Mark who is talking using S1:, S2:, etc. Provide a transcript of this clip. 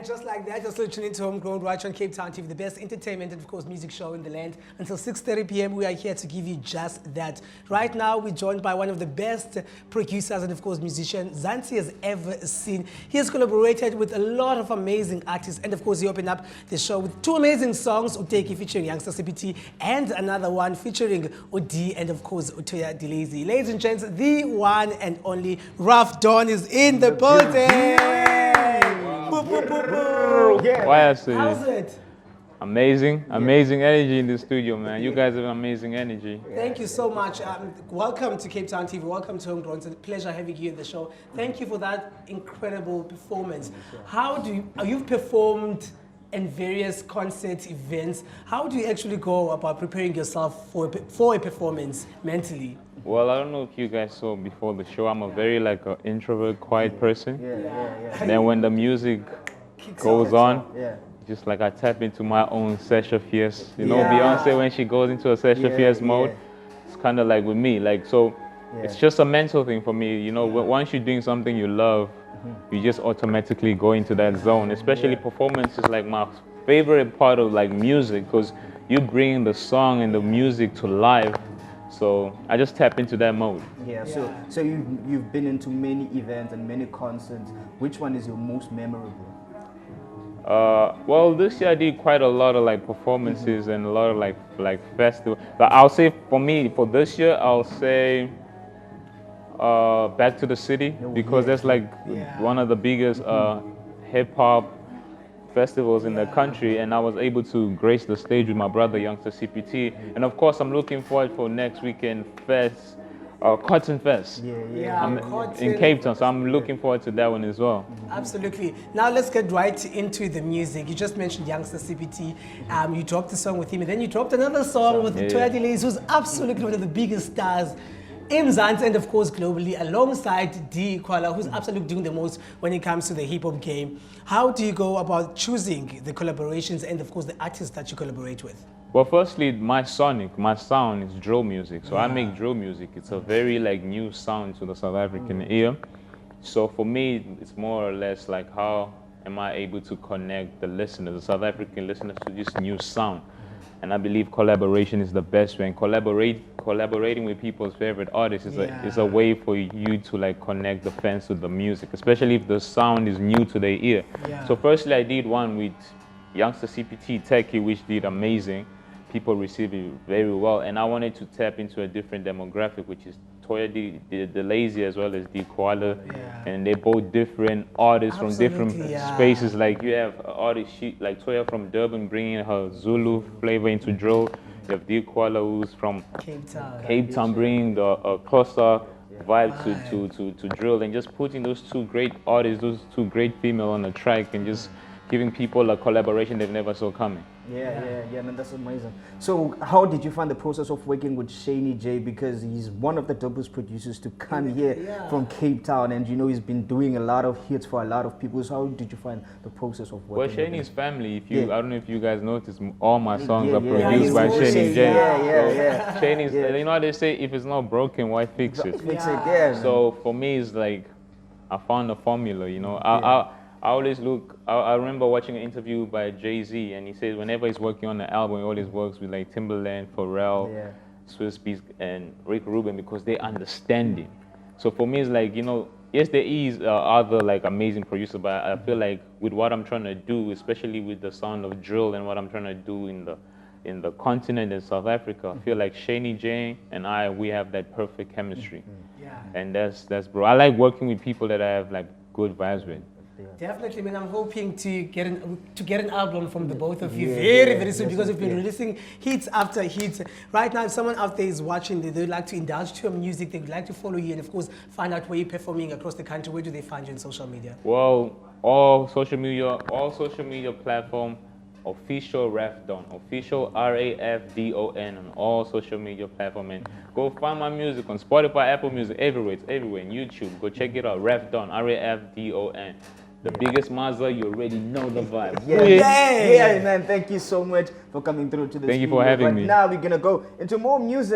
S1: And just like that, you're still tuning into Homegrown right on Cape Town TV, the best entertainment and of course music show in the land. Until 6:30 p.m. we are here to give you just that. Right now we're joined by one of the best producers and of course musicians Zansi has ever seen. He has collaborated with a lot of amazing artists and of course he opened up the show with two amazing songs, Tekky featuring YoungstaCPT and another one featuring it.he and of course Toya, Delazy. Ladies and gents, the one and only RAF Don is in the building. How's it?
S2: Amazing energy in the studio, man. You guys have amazing energy.
S1: Thank you so much. Welcome to Cape Town TV. Welcome to Homegrown. It's a pleasure having you in the show. Thank you for that incredible performance. You've performed in various concert events. How do you actually go about preparing yourself for a performance mentally?
S2: Well, I don't know if you guys saw before the show, I'm a very an introvert, quiet person. And then when the music goes on, just I tap into my own session fierce. You know, Beyonce, when she goes into a session fierce mode, it's kind of like with me. It's just a mental thing for me. You know, once you're doing something you love, you just automatically go into that zone. Especially performance is my favorite part of music, because you bring the song and the music to life. So I just tap into that mode.
S3: So you've been into many events and many concerts. Which one is your most memorable?
S2: Well, this year I did quite a lot of performances and a lot of festivals. But I'll say for me, for this year, I'll say Back to the City, because that's one of the biggest hip hop festivals in the country, and I was able to grace the stage with my brother YoungstaCPT. And of course I'm looking forward for next weekend fest, Cotton Fest in Cape Town, so I'm looking forward to that one as well.
S1: Absolutely. Now let's get right into the music. You just mentioned YoungstaCPT. You dropped a song with him, and then you dropped another song with Toya, who's absolutely one of the biggest stars in Mzansi and of course globally, alongside Koala, who's absolutely doing the most when it comes to the hip-hop game. How do you go about choosing the collaborations and of course the artists that you collaborate with?
S2: Well, firstly, my sound is drill music, so I make drill music. It's a very new sound to the South African ear. So for me, it's more or less how am I able to connect the listeners, the South African listeners, to this new sound. And I believe collaboration is the best way. And collaborating with people's favorite artists is a way for you to connect the fans to the music, especially if the sound is new to their ear. So firstly, I did one with YoungstaCPT, Tekky, which did amazing. People received it very well, and I wanted to tap into a different demographic, which is Toya, Delazy, as well as Koala, and they're both different artists from different spaces. You have artists like Toya from Durban bringing her Zulu flavor into drill. You have Koala, who's from Cape Town bringing the Xhosa vibe to drill, and just putting those two great artists, those two great female on the track, and just giving people a collaboration they've never saw coming.
S3: Man, that's amazing. So how did you find the process of working with ShaneyJay, because he's one of the dopest producers to come here from Cape Town, and he's been doing a lot of hits for a lot of people. So how did you find the process of working?
S2: Well, Shaney's family, I don't know if you guys noticed, all my songs are produced by ShaneyJay. Shaney's, you know how they say, if it's not broken, why fix it? So for me, it's I found a formula, I always I remember watching an interview by Jay-Z, and he said whenever he's working on an album, he always works with Timbaland, Pharrell, Swiss Beats, and Rick Rubin, because they understand it. So for me, it's yes, there is other amazing producers, but I feel with what I'm trying to do, especially with the sound of drill and what I'm trying to do in the continent in South Africa, I feel ShaneyJay and we have that perfect chemistry. And that's bro. I like working with people that I have good vibes with.
S1: Definitely, man. I'm hoping to get an album from the both of you very soon, because we've been releasing hits after hits. Right now, if someone out there is watching, they'd like to indulge to your music, they'd like to follow you, and of course, find out where you're performing across the country. Where do they find you on social media?
S2: Well, all social media platform, official RAF Don, official RAFDON on all social media platform, and go find my music on Spotify, Apple Music, everywhere. It's everywhere. In YouTube, go check it out. RAF Don, RAFDON. The biggest Mazda, you already know the vibe.
S3: Man, thank you so much for coming through to the
S2: Thank you for having me.
S3: Now we're gonna go into more music.